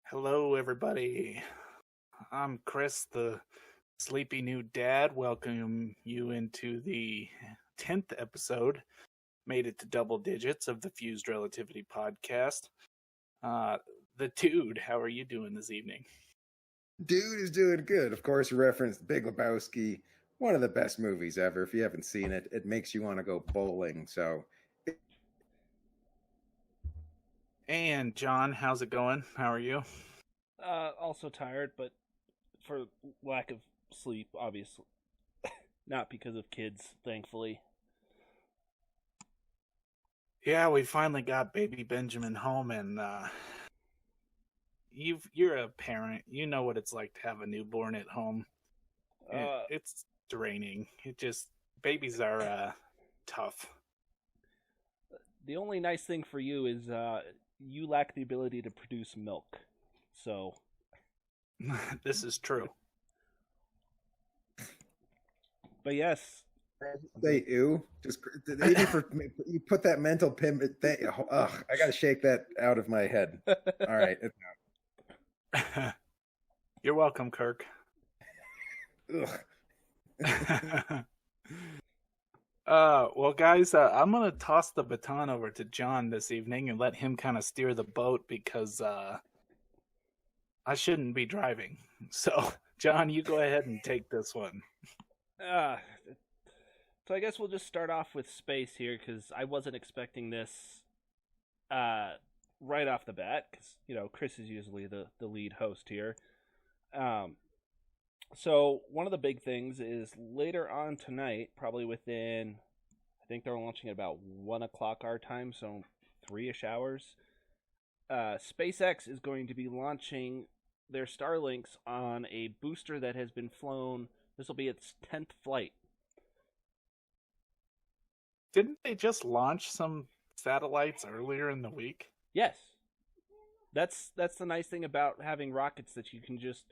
Hello, everybody. I'm Chris, the sleepy new dad. Welcome you into the 10th episode. Made it to double digits of the Fuzed Relativity podcast. The dude, how are you doing this evening? Dude is doing good. Of course, you referenced Big Lebowski, one of the best movies ever. If you haven't seen it, it makes you want to go bowling. So, And John, how's it going? How are you? Also tired, but for lack of sleep, obviously. Not because of kids, thankfully. Yeah, we finally got baby Benjamin home, and you're a parent. You know what it's like to have a newborn at home. It's draining. Babies are tough. The only nice thing for you is you lack the ability to produce milk. So This is true. But yes. say ew. Just even for you put that mental pin. I got to shake that out of my head. All right. You're welcome, Kirk. Well, guys, I'm going to toss the baton over to John this evening and let him kind of steer the boat because I shouldn't be driving. So, John, you go ahead and take this one. So I guess we'll just start off with space here because I wasn't expecting this right off the bat because, Chris is usually the lead host here. So one of the big things is later on tonight, probably within, I think they're launching at about 1 o'clock our time, so 3-ish hours. SpaceX is going to be launching their Starlinks on a booster that has been flown. This will be its 10th flight. Didn't they just launch some satellites earlier in the week? Yes. That's the nice thing about having rockets, that you can just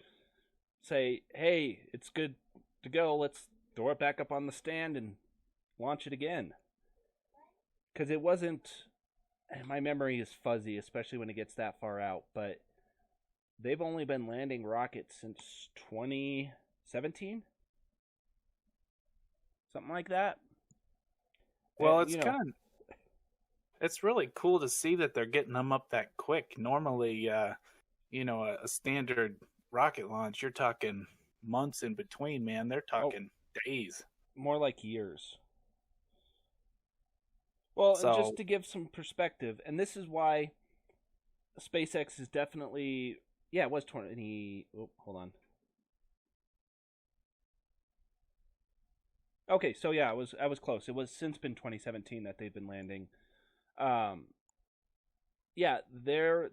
say, hey, it's good to go. Let's throw it back up on the stand and launch it again. Because it wasn't, my memory is fuzzy, especially when it gets that far out, but they've only been landing rockets since 2017? Something like that. Well, it's really cool to see that they're getting them up that quick. Normally, a standard rocket launch, you're talking months in between, man. They're talking days. More like years. Well, and just to give some perspective, and this is why SpaceX is definitely, it was 20, hold on. Okay, so I was close. It was since been 2017 that they've been landing. The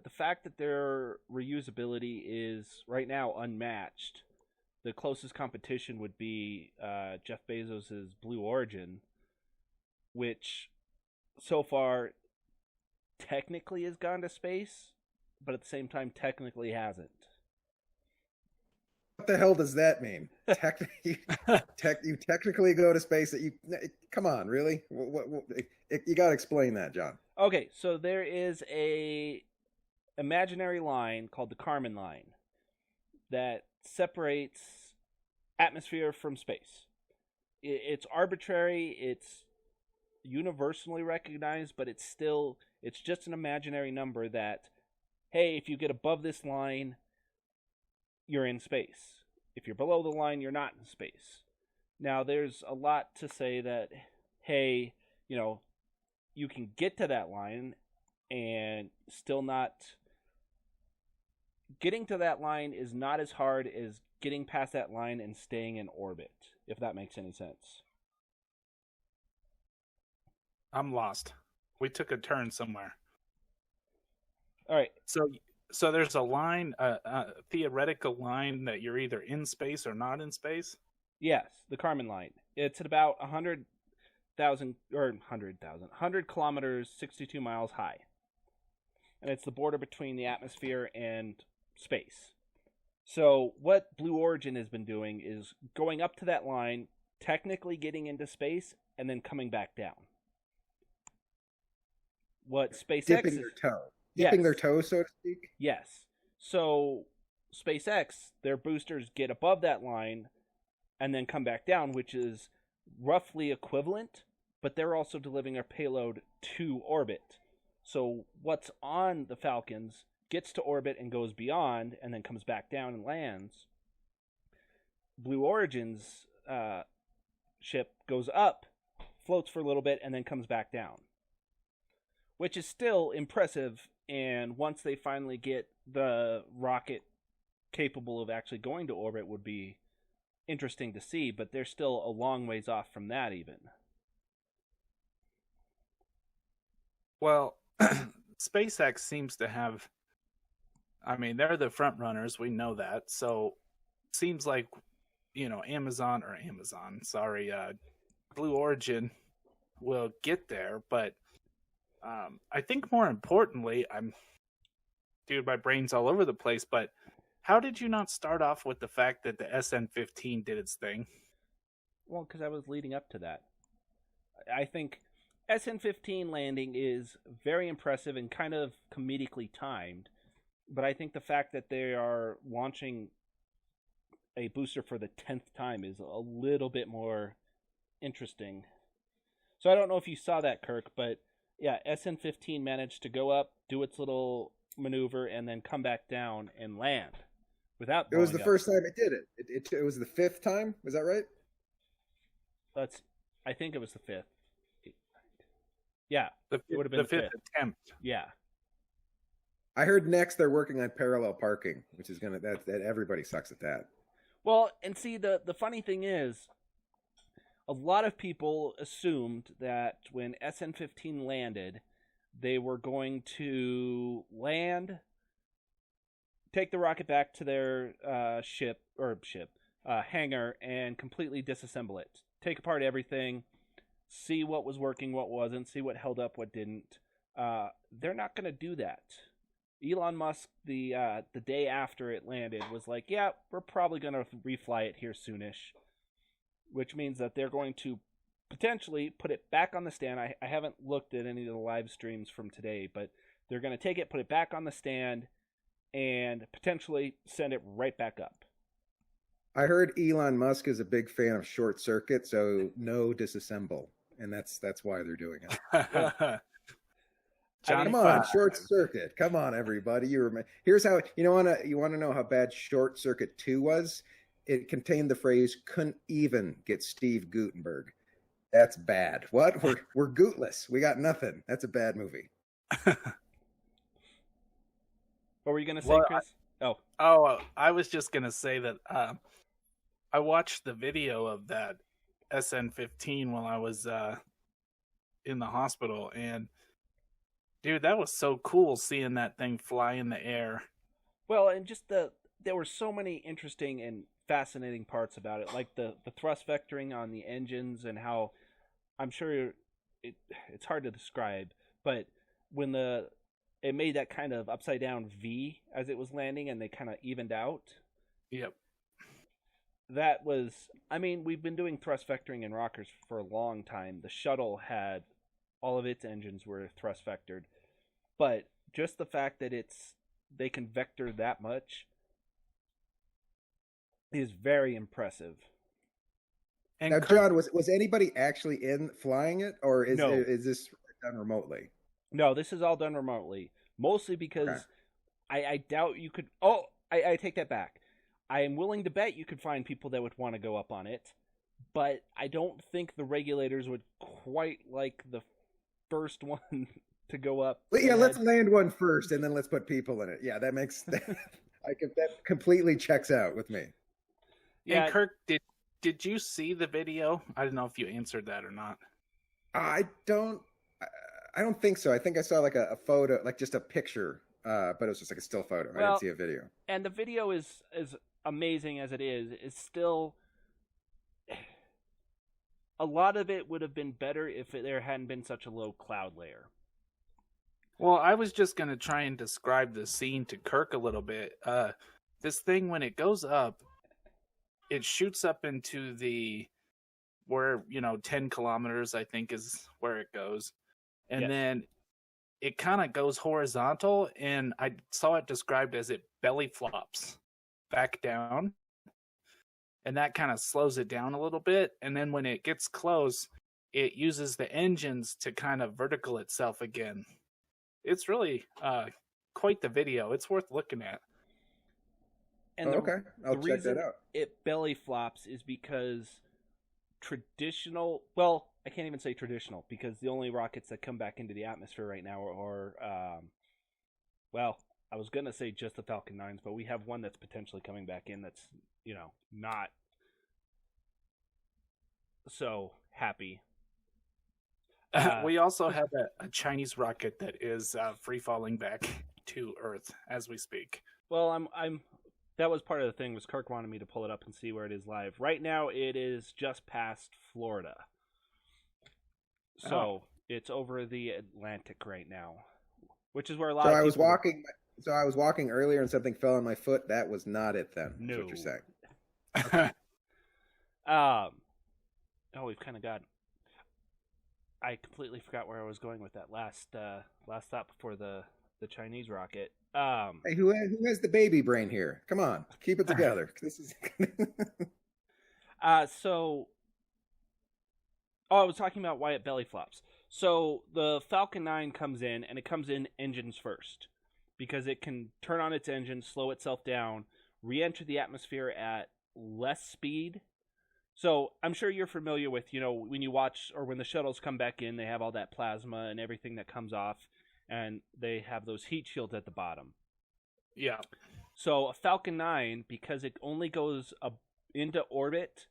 fact that their reusability is right now unmatched. The closest competition would be Jeff Bezos' Blue Origin, which so far technically has gone to space, but at the same time technically hasn't. What the hell does that mean? You technically go to space. Come on, really? You got to explain that, John. Okay, so there is a imaginary line called the Kármán line that separates atmosphere from space. It's arbitrary. It's universally recognized, but it's just an imaginary number that, hey, if you get above this line, you're in space. If you're below the line, you're not in space. Now, there's a lot to say that, hey, you can get to that line and still not. Getting to that line is not as hard as getting past that line and staying in orbit, if that makes any sense. I'm lost. We took a turn somewhere. All right. So there's a line, a theoretical line that you're either in space or not in space? Yes, the Kármán line. It's at about 100 kilometers, 62 miles high. And it's the border between the atmosphere and space. So what Blue Origin has been doing is going up to that line, technically getting into space, and then coming back down. What SpaceX Dipping their toe. Dipping their toe, so to speak? Yes. So SpaceX, their boosters get above that line and then come back down, which is roughly equivalent, but they're also delivering a payload to orbit. So what's on the Falcons gets to orbit and goes beyond and then comes back down and lands. Blue Origin's ship goes up, floats for a little bit, and then comes back down, which is still impressive. And once they finally get the rocket capable of actually going to orbit, would be interesting to see, but they're still a long ways off from that even. Well, SpaceX seems to have, I mean, they're the front runners, we know that. So seems like, Blue Origin will get there, but I think more importantly, my brain's all over the place, but how did you not start off with the fact that the SN-15 did its thing? Well, because I was leading up to that. I think SN-15 landing is very impressive and kind of comedically timed, but I think the fact that they are launching a booster for the 10th time is a little bit more interesting. So I don't know if you saw that, Kirk, but yeah, SN-15 managed to go up, do its little maneuver, and then come back down and land without. It was the first time it did it. It was the 5th time. Was that right? I think it was the 5th. Yeah, it would have been the 5th attempt. Yeah. I heard next they're working on parallel parking, which is that everybody sucks at that. Well, and see, the funny thing is, a lot of people assumed that when SN-15 landed, they were going to land, take the rocket back to their hangar, and completely disassemble it. Take apart everything, see what was working, what wasn't, see what held up, what didn't. They're not going to do that. Elon Musk, the day after it landed, was like, yeah, we're probably going to refly it here soonish, which means that they're going to potentially put it back on the stand. I haven't looked at any of the live streams from today, but they're going to take it, put it back on the stand, and potentially send it right back up. I heard Elon Musk is a big fan of short circuit, so no disassemble, and that's why they're doing it. Come on, short circuit. Come on, everybody. Here's how you want to know how bad Short Circuit 2 was. It contained the phrase "couldn't even get Steve Gutenberg." That's bad. What? We're Gootless. We got nothing. That's a bad movie. What were you gonna say, Chris? I was just gonna say that I watched the video of that SN-15 while I was in the hospital, and dude, that was so cool seeing that thing fly in the air. Well, and just there were so many interesting and fascinating parts about it, like the thrust vectoring on the engines, and how I'm sure it's hard to describe, but when it made that kind of upside down V as it was landing, and they kind of evened out. Yep. That was, we've been doing thrust vectoring in rockers for a long time. The shuttle had all of its engines were thrust vectored, but just the fact that they can vector that much is very impressive. And now, John, was anybody actually in flying it, or is this done remotely? No, this is all done remotely, mostly because I doubt you could. Oh, I take that back. I am willing to bet you could find people that would want to go up on it, but I don't think the regulators would quite like the first one to go up. Yeah, let's land one first, and then let's put people in it. Yeah, that makes that completely checks out with me. Yeah, and Kirk, did you see the video? I don't know if you answered that or not. I don't think so. I think I saw like a photo, like just a picture, but it was just like a still photo. I didn't see a video. And the video is amazing as it is still. A lot of it would have been better if there hadn't been such a low cloud layer. Well, I was just going to try and describe the scene to Kirk a little bit. this thing, when it goes up, it shoots up into where, 10 kilometers, I think, is where it goes. And Yes. then it kind of goes horizontal, and I saw it described as it belly flops back down. And that kind of slows it down a little bit. And then when it gets close, it uses the engines to kind of vertical itself again. It's really quite the video. It's worth looking at. And okay, I'll check that out. It belly flops is because traditional, well, I can't even say traditional, because the only rockets that come back into the atmosphere right now are well, I was going to say just the Falcon 9s, but we have one that's potentially coming back in that's, not so happy. We also have a Chinese rocket that is free falling back to Earth as we speak. Well, that was part of the thing, was Kirk wanted me to pull it up and see where it is live. Right now, it is just past Florida. So it's over the Atlantic right now, which is where a lot of people... So I was walking earlier and something fell on my foot. That was not it then. No. That's what you're saying. Okay. We've kind of got... I completely forgot where I was going with that last thought before the Chinese rocket. Hey, who has the baby brain here? Come on, keep it together. This is. I was talking about why it belly flops. So the Falcon 9 comes in, and it comes in engines first, because it can turn on its engine, slow itself down, re-enter the atmosphere at less speed. So I'm sure you're familiar with, when you watch, or when the shuttles come back in, they have all that plasma and everything that comes off, and they have those heat shields at the bottom. Yeah. So a Falcon 9, because it only goes into orbit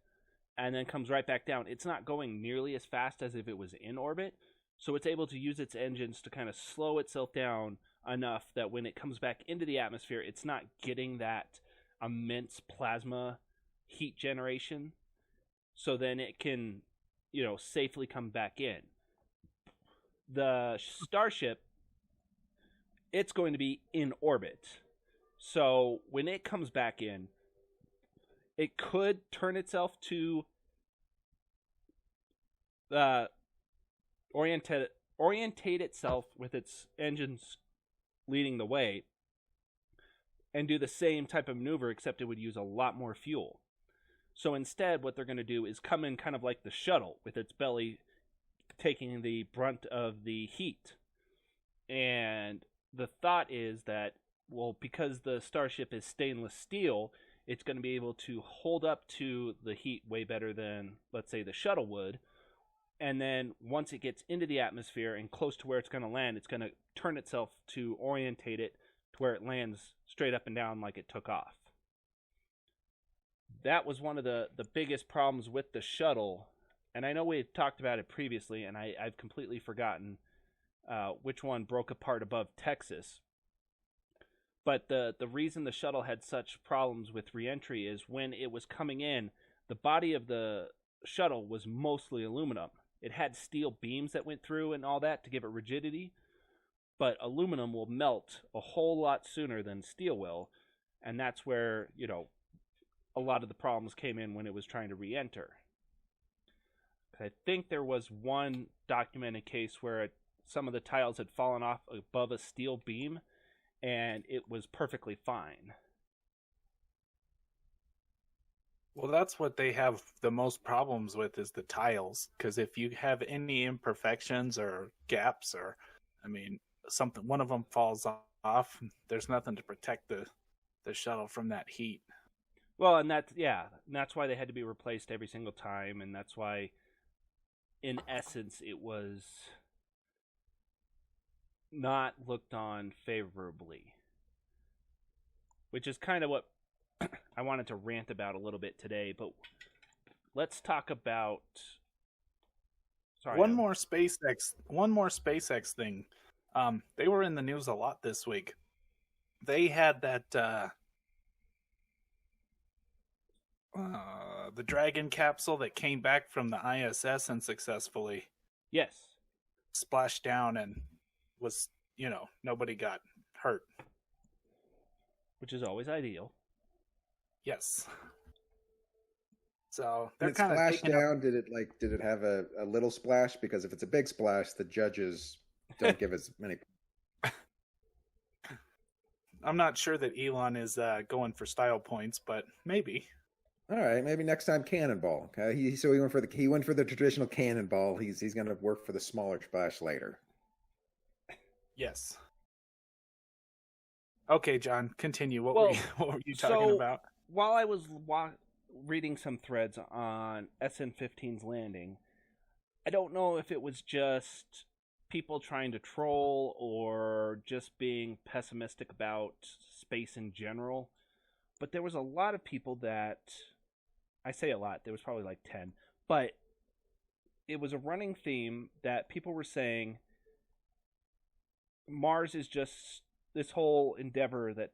and then comes right back down, it's not going nearly as fast as if it was in orbit. So it's able to use its engines to kind of slow itself down enough that when it comes back into the atmosphere, it's not getting that immense plasma heat generation. So then it can, safely come back in. The Starship, it's going to be in orbit. So when it comes back in, it could turn itself to orientate itself with its engines leading the way and do the same type of maneuver, except it would use a lot more fuel. So instead, what they're going to do is come in kind of like the shuttle, with its belly taking the brunt of the heat. And the thought is that, well, because the Starship is stainless steel, it's going to be able to hold up to the heat way better than, let's say, the shuttle would. And then once it gets into the atmosphere and close to where it's going to land, it's going to turn itself to orientate it to where it lands straight up and down like it took off. That was one of the biggest problems with the shuttle. And I know we've talked about it previously, and I've completely forgotten which one broke apart above Texas. But the reason the shuttle had such problems with reentry is when it was coming in, the body of the shuttle was mostly aluminum. It had steel beams that went through and all that to give it rigidity, but aluminum will melt a whole lot sooner than steel will, and that's where, a lot of the problems came in when it was trying to re-enter. I think there was one documented case where some of the tiles had fallen off above a steel beam, and it was perfectly fine. Well, that's what they have the most problems with, is the tiles. Because if you have any imperfections or gaps, or, one of them falls off, there's nothing to protect the shuttle from that heat. Well, and that's why they had to be replaced every single time, and that's why, in essence, it was not looked on favorably. Which is kind of what I wanted to rant about a little bit today, but let's talk about... One more SpaceX thing. They were in the news a lot this week. They had that... the Dragon capsule that came back from the ISS and successfully splashed down and was, nobody got hurt. Which is always ideal. Yes. So And they're it kind of splashed taking up. down. Did it have a little splash? Because if it's a big splash, the judges don't give as many. I'm not sure that Elon is going for style points, but maybe. All right, maybe next time cannonball. Okay, he went for the traditional cannonball. He's going to work for the smaller splash later. Yes. Okay, John, continue. What were you talking so about? while I was reading some threads on SN15's landing, I don't know if it was just people trying to troll or just being pessimistic about space in general, but there was a lot of people that, I say a lot, there was probably like 10, but it was a running theme that people were saying Mars is just, this whole endeavor that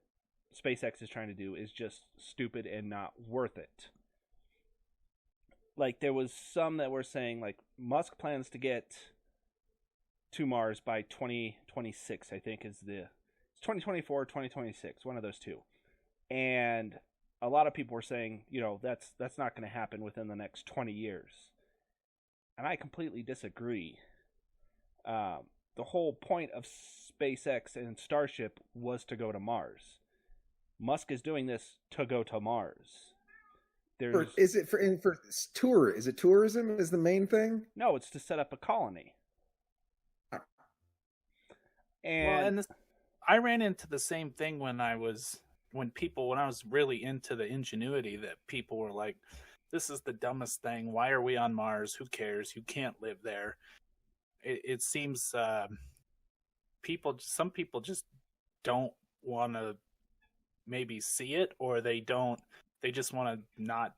SpaceX is trying to do is just stupid and not worth it. Like, there was some that were saying, like, Musk plans to get to Mars by 2026, I think it's 2024 or 2026, one of those two. And a lot of people were saying, that's not going to happen within the next 20 years. And I completely disagree. The whole point of SpaceX and Starship was to go to Mars. Musk is doing this to go to Mars. Is it for tour? Is it tourism is the main thing? No, it's to set up a colony. And I ran into the same thing when I was really into the Ingenuity, that people were like, this is the dumbest thing. Why are we on Mars? Who cares? You can't live there. It seems some people just don't want to maybe see it, or they just want to not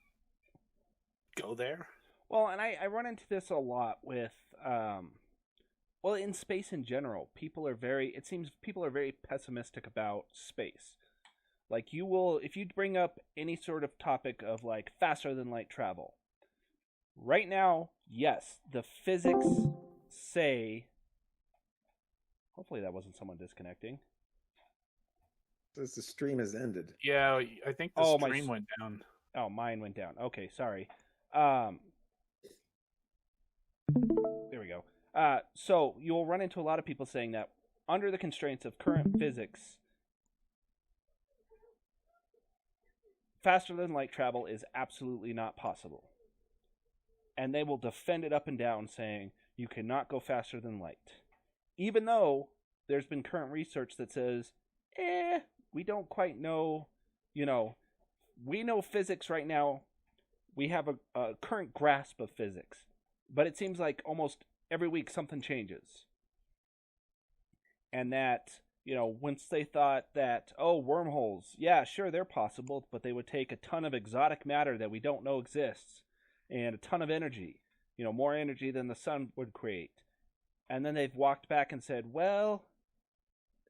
go there. Well, and I run into this a lot with in space in general, it seems people are very pessimistic about space. Like, if you bring up any sort of topic of like faster than light travel, right now, yes, the physics say, hopefully that wasn't someone disconnecting. Says the stream has ended. Yeah, I think the stream went down. Oh, mine went down. Okay, sorry. There we go. So you'll run into a lot of people saying that under the constraints of current physics, faster than light travel is absolutely not possible. And they will defend it up and down, saying you cannot go faster than light. Even though there's been current research that says, we don't quite know, we know physics right now. We have a current grasp of physics. But it seems like almost every week something changes. And that, once they thought that, wormholes, yeah, sure, they're possible, but they would take a ton of exotic matter that we don't know exists, and a ton of energy, more energy than the sun would create. And then they've walked back and said, well,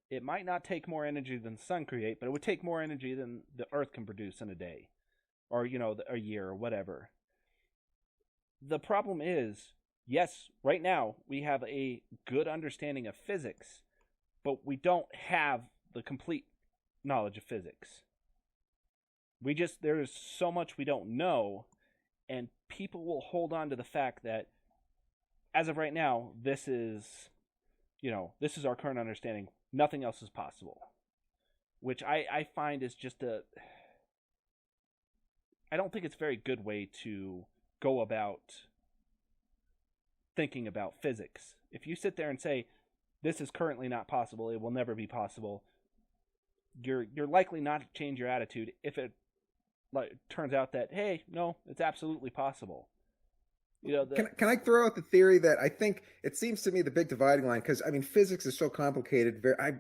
it might not take more energy than the sun create, but it would take more energy than the Earth can produce in a day, or, a year, or whatever. The problem is, yes, right now we have a good understanding of physics, but we don't have the complete knowledge of physics. There is so much we don't know, and people will hold on to the fact that, as of right now, this is our current understanding. Nothing else is possible. Which I find is just I don't think it's a very good way to go about thinking about physics. If you sit there and say, this is currently not possible, it will never be possible, you're likely not to change your attitude if it turns out that, hey, no, it's absolutely possible. Can I throw out the theory that I think it seems to me the big dividing line, because physics is so complicated. I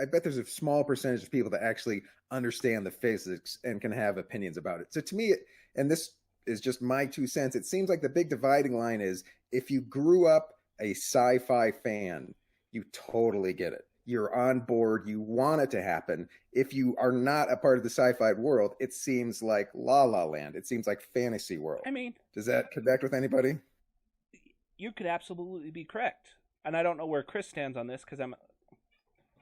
bet there's a small percentage of people that actually understand the physics and can have opinions about it. So to me, and this is just my 2 cents, it seems like the big dividing line is if you grew up a sci-fi fan, you totally get it. You're on board. You want it to happen. If you are not a part of the sci-fi world, it seems like La La Land. It seems like fantasy world. I mean, does that connect with anybody? You could absolutely be correct. And I don't know where Chris stands on this, because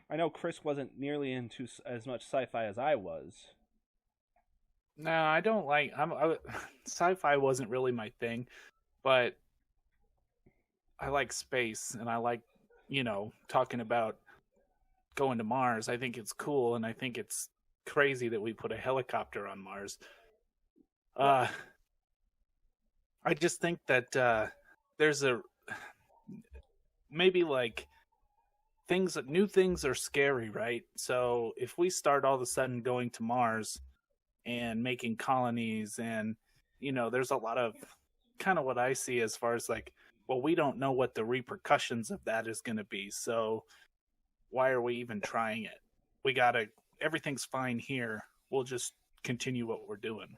I know Chris wasn't nearly into as much sci-fi as I was. No, I don't like. Sci-fi wasn't really my thing, but I like space, and I like, talking about going to Mars. I think it's cool, and I think it's crazy that we put a helicopter on Mars. I just think that there's a maybe like new things are scary, right? So if we start all of a sudden going to Mars and making colonies, and there's a lot of kind of what I see as far as like, well, we don't know what the repercussions of that is going to be, so why are we even trying it? Everything's fine here, we'll just continue what we're doing.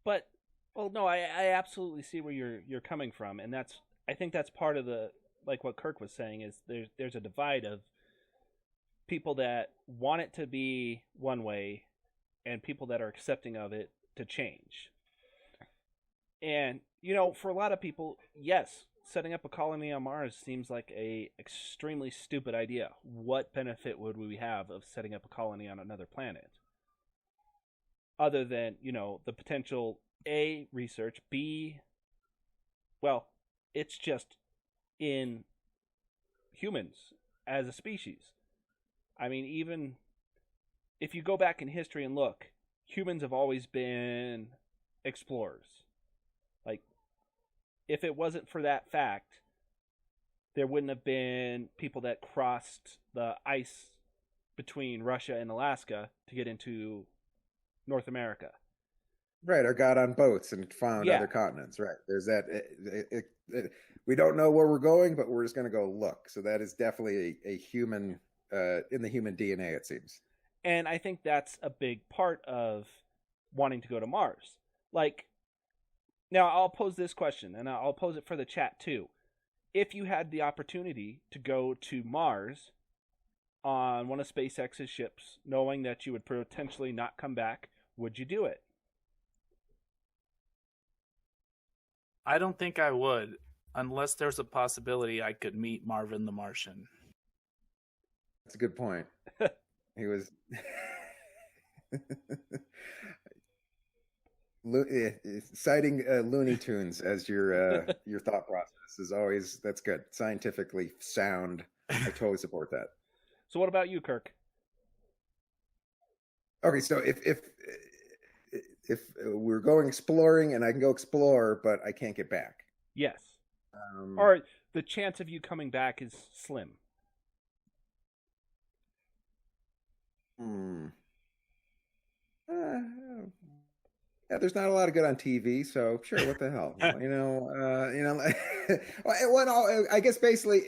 But well, no, I absolutely see where you're coming from, and I think that's part of the, like what Kirk was saying, is there's a divide of people that want it to be one way and people that are accepting of it to change. And for a lot of people, yes, setting up a colony on Mars seems like a extremely stupid idea. What benefit would we have of setting up a colony on another planet? Other than, the potential A, research, B, well, it's just in humans as a species. I mean, even if you go back in history and look, humans have always been explorers. Like, if it wasn't for that fact, there wouldn't have been people that crossed the ice between Russia and Alaska to get into North America. Right, or got on boats and found other continents. Right, there's that. We don't know where we're going, but we're just going to go look. So that is definitely a human, in the human DNA, it seems. And I think that's a big part of wanting to go to Mars. Like, now I'll pose this question, and I'll pose it for the chat too. If you had the opportunity to go to Mars on one of SpaceX's ships, knowing that you would potentially not come back, would you do it? I don't think I would, unless there's a possibility I could meet Marvin the Martian. That's a good point. He was citing Looney Tunes as your thought process is always, that's good. Scientifically sound. I totally support that. So what about you, Kirk? Okay, so if we're going exploring and I can go explore, but I can't get back. Yes. Or the chance of you coming back is slim. Yeah, there's not a lot of good on TV, so sure, what the hell, I guess basically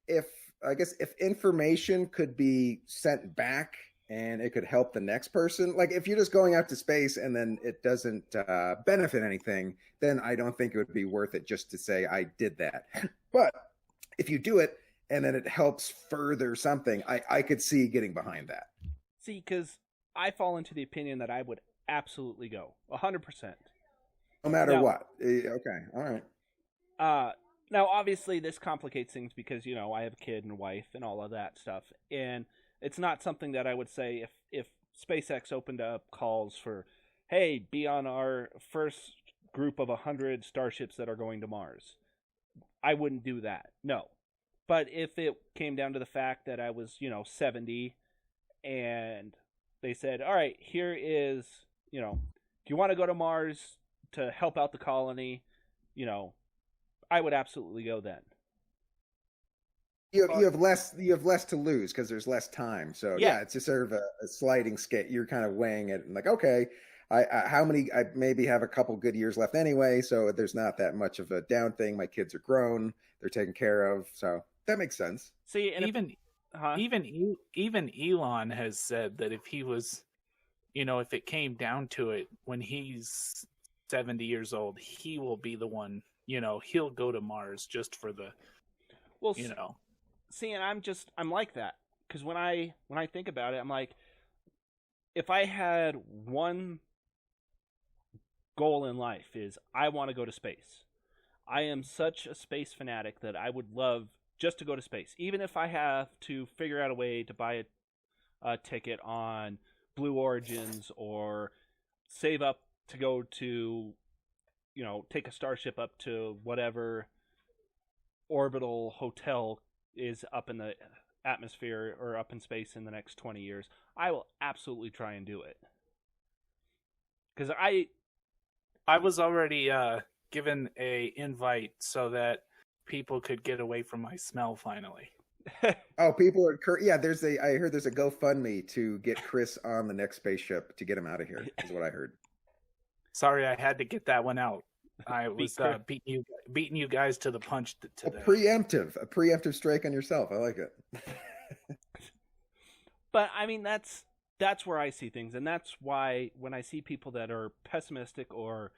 if information could be sent back and it could help the next person, like if you're just going out to space and then it doesn't benefit anything, then I don't think it would be worth it just to say I did that. But if you do it and then it helps further something, I could see getting behind that. See, because I fall into the opinion that I would absolutely go 100%. No matter what. Okay. All right. Now, obviously, this complicates things because, I have a kid and a wife and all of that stuff. And it's not something that I would say if SpaceX opened up calls for, hey, be on our first group of 100 starships that are going to Mars. I wouldn't do that. No. But if it came down to the fact that I was, 70 and they said, all right, here is, do you want to go to Mars to help out the colony? I would absolutely go then. You have less to lose because there's less time. So yeah, it's just sort of a sliding scale. You're kind of weighing it and like, okay, I maybe have a couple good years left anyway, so there's not that much of a down thing. My kids are grown, they're taken care of, so that makes sense. See, and even Elon has said that if he was, if it came down to it, when he's 70 years old, he will be the one. He'll go to Mars just for the, See, and I'm like that because when I think about it, I'm like, if I had one goal in life, is I want to go to space. I am such a space fanatic that I would love just to go to space, even if I have to figure out a way to buy a ticket on Blue Origins or save up to go to, take a starship up to whatever orbital hotel is up in the atmosphere or up in space in the next 20 years, I will absolutely try and do it. Because I was already given a invite so that people could get away from my smell finally. Oh, people are I heard there's a GoFundMe to get Chris on the next spaceship to get him out of here, is what I heard. Sorry, I had to get that one out. I was beating you guys to the punch today. A preemptive strike on yourself. I like it. But I mean, that's where I see things, and that's why when I see people that are pessimistic or,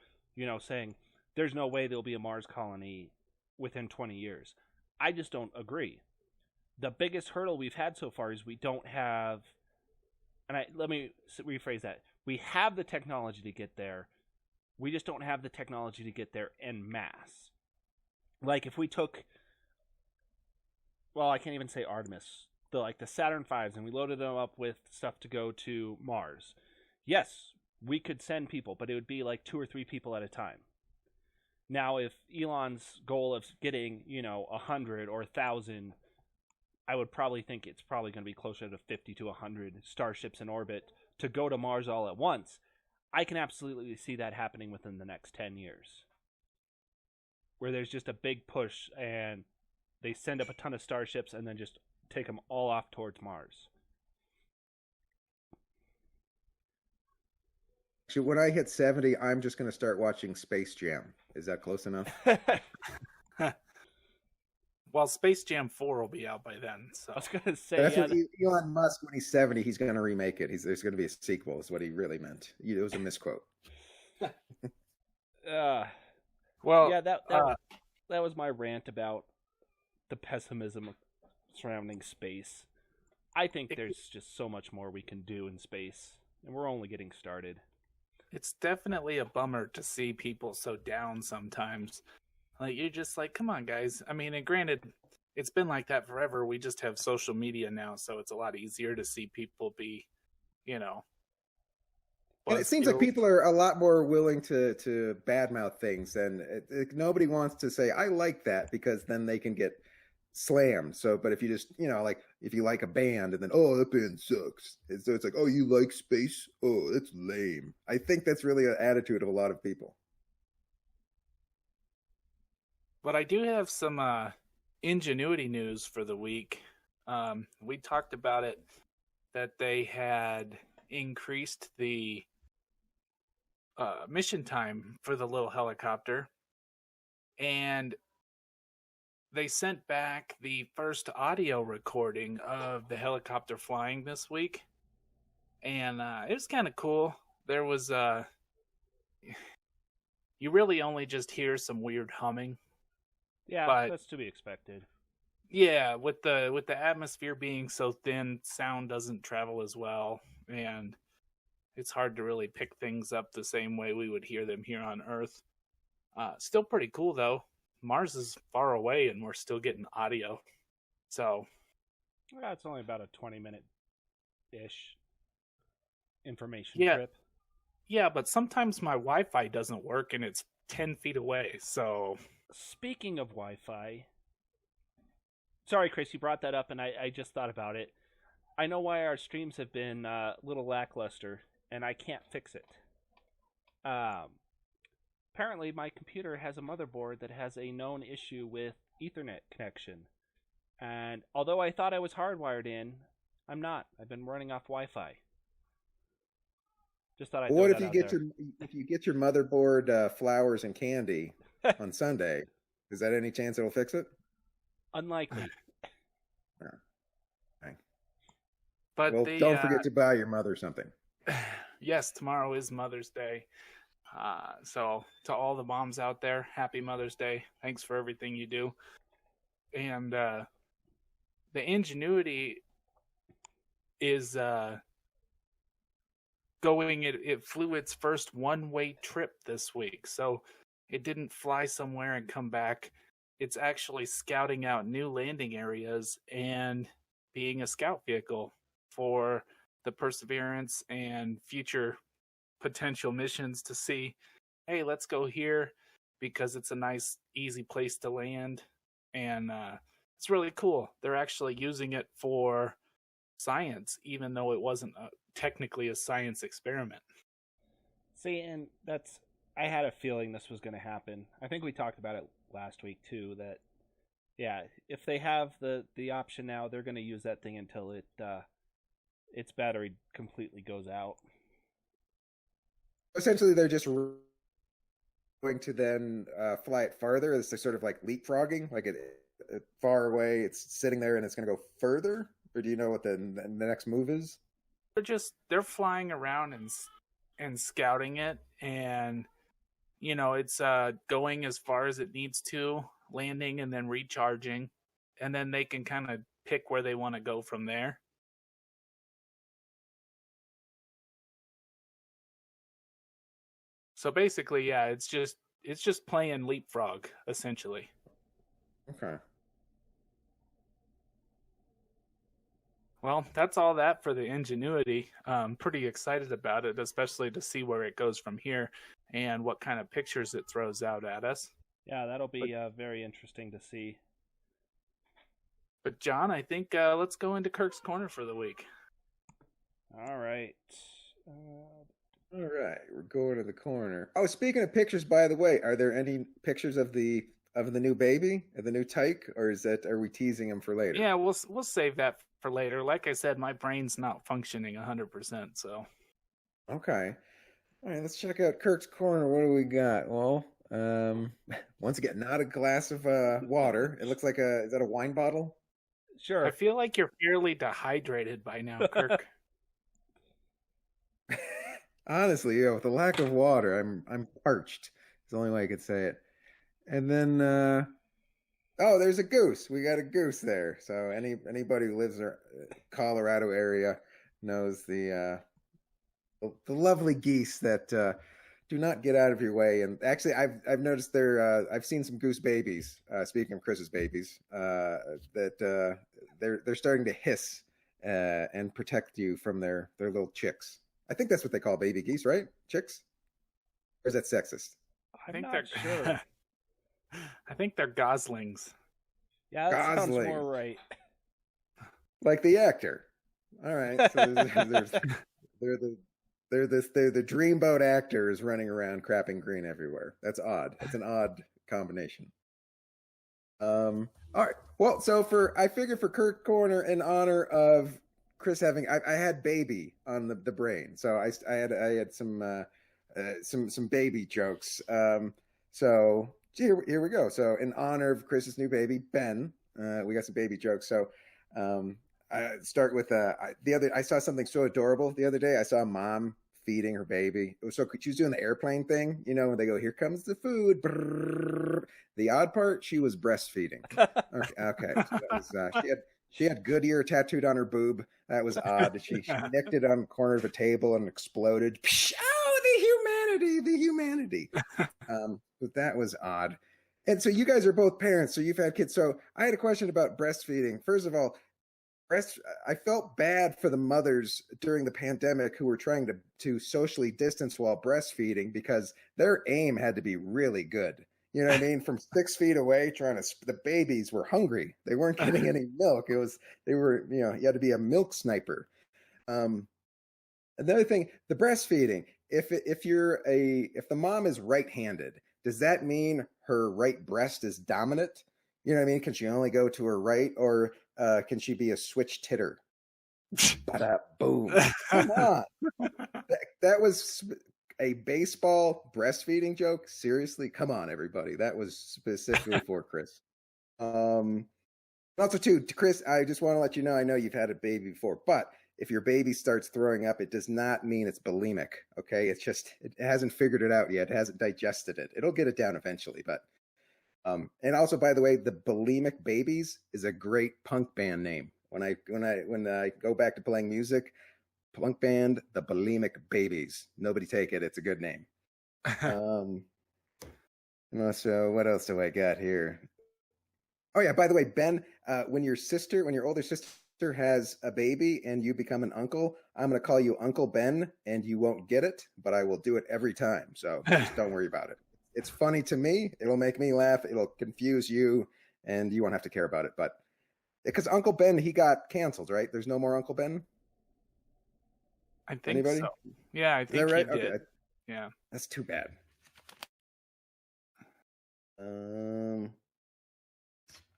saying there's no way there'll be a Mars colony within 20 years, I just don't agree. The biggest hurdle we've had so far is we don't have, and let me rephrase that. We have the technology to get there. We just don't have the technology to get there en masse. Like if we took, well, I can't even say Artemis, the Saturn V's, and we loaded them up with stuff to go to Mars. Yes, we could send people, but it would be like 2 or 3 people at a time. Now, if Elon's goal of getting, 100 or 1,000, I would probably think it's probably going to be closer to 50 to 100 starships in orbit to go to Mars all at once. I can absolutely see that happening within the next 10 years. Where there's just a big push and they send up a ton of starships and then just take them all off towards Mars. Actually, when I hit 70, I'm just going to start watching Space Jam. Is that close enough? Well, Space Jam 4 will be out by then. So I was going to say, that's what Elon Musk, when he's 70, he's going to remake it. There's going to be a sequel, is what he really meant. It was a misquote. well, yeah, that was my rant about the pessimism surrounding space. I think there's just so much more we can do in space, and we're only getting started. It's definitely a bummer to see people so down sometimes. Like, you're just like, come on, guys. I mean, and granted, it's been like that forever. We just have social media now, so it's a lot easier to see people be, And it seems like people are a lot more willing to badmouth things, and nobody wants to say, I like that, because then they can get slammed. So, but if you just, if you like a band and then, oh, that band sucks. And so it's like, oh, you like space? Oh, that's lame. I think that's really an attitude of a lot of people. But I do have some Ingenuity news for the week. We talked about it, that they had increased the mission time for the little helicopter. And they sent back the first audio recording of the helicopter flying this week. And it was kind of cool. There was, you really only just hear some weird humming. Yeah, but that's to be expected. Yeah, with the atmosphere being so thin, sound doesn't travel as well, and it's hard to really pick things up the same way we would hear them here on Earth. Still pretty cool, though. Mars is far away, and we're still getting audio. So, well, it's only about a 20-minute-ish information trip. Yeah, but sometimes my Wi-Fi doesn't work, and it's 10 feet away, so... Speaking of Wi-Fi, sorry, Chris, you brought that up, and I just thought about it. I know why our streams have been a little lackluster, and I can't fix it. Apparently, my computer has a motherboard that has a known issue with Ethernet connection. And although I thought I was hardwired in, I'm not. I've been running off Wi-Fi. Just thought I'd What if you get your motherboard flowers and candy on Sunday? Is that any chance it'll fix it? Unlikely. Okay. But well, don't forget to buy your mother something. Yes, tomorrow is Mother's Day. So to all the moms out there, happy Mother's Day. Thanks for everything you do. And the Ingenuity is it flew its first one-way trip this week. So it didn't fly somewhere and come back. It's actually scouting out new landing areas and being a scout vehicle for the Perseverance and future potential missions to see, hey, let's go here because it's a nice, easy place to land. And it's really cool. They're actually using it for science, even though it wasn't technically a science experiment. See, and I had a feeling this was going to happen. I think we talked about it last week too. That if they have the option now, they're going to use that thing until its battery completely goes out. Essentially, they're just going to then fly it farther. It's sort of like leapfrogging, like it far away. It's sitting there and it's going to go further. Or do you know what the next move is? They're flying around and scouting it, and it's going as far as it needs to, landing and then recharging, and then they can kind of pick where they want to go from there. So basically, yeah, it's just playing leapfrog, essentially. Okay. Well, that's all that for the Ingenuity. I'm pretty excited about it, especially to see where it goes from here and what kind of pictures it throws out at us. Yeah, that'll be very interesting to see. But John, I think let's go into Kirk's Corner for the week. All right. All right, we're going to the corner. Oh, speaking of pictures, by the way, are there any pictures of the new baby, of the new tyke, or are we teasing him for later? Yeah, we'll save that for later. Like I said, my brain's not functioning 100%, so. Okay. All right, let's check out Kirk's Corner. What do we got? Well, once again, not a glass of water. It looks like is that a wine bottle? Sure. I feel like you're fairly dehydrated by now, Kirk. Honestly, with the lack of water, I'm parched. It's the only way I could say it. And then, there's a goose. We got a goose there. So anybody who lives in the Colorado area knows the lovely geese that do not get out of your way. And actually, I've noticed I've seen some goose babies. Speaking of Chris's babies, that they're starting to hiss and protect you from their little chicks. I think that's what they call baby geese, right? Chicks? Or is that sexist? I'm not sure. I think they're goslings. Yeah, that sounds more right. Like the actor. All right. So they're the dreamboat actors running around crapping green everywhere. That's odd. That's an odd combination. All right. Well, so I figured for Kirk Corner, in honor of Chris having, I had baby on the brain, so I had some baby jokes. So here we go. So in honor of Chris's new baby, Ben, we got some baby jokes. So I start with I saw something so adorable the other day. I saw a mom feeding her baby. It was so she was doing the airplane thing, when they go, "Here comes the food." Brrr. The odd part, she was breastfeeding. Okay. So that was, she had Goodyear tattooed on her boob. That was odd. She nicked it on the corner of a table and exploded. Oh, the humanity. But that was odd. And so you guys are both parents, so you've had kids. So I had a question about breastfeeding. First of all, I felt bad for the mothers during the pandemic who were trying to socially distance while breastfeeding, because their aim had to be really good. You know what I mean? From 6 feet away, the babies were hungry. They weren't getting any milk. You had to be a milk sniper. Another thing, the breastfeeding. If the mom is right-handed, does that mean her right breast is dominant? You know what I mean? Can she only go to her right, or can she be a switch titter? Boom! Come on, that was a baseball breastfeeding joke. Seriously, come on, everybody. That was specifically for Chris. Also, too, Chris, I just want to let you know, I know you've had a baby before, but if your baby starts throwing up, it does not mean it's bulimic. Okay, it's just it hasn't figured it out yet. It hasn't digested it. It'll get it down eventually, but. And also, by the way, the Bulimic Babies is a great punk band name. When I go back to playing music, punk band, the Bulimic Babies. Nobody take it; it's a good name. So what else do I got here? Oh yeah, by the way, Ben, when your older sister has a baby and you become an uncle, I'm going to call you Uncle Ben, and you won't get it, but I will do it every time. So just don't worry about it. It's funny to me. It'll make me laugh. It'll confuse you, and you won't have to care about it. But because Uncle Ben, he got canceled, right? There's no more Uncle Ben? I think Anybody? so. Yeah, I Is think that right? he did. Okay. Yeah. That's too bad.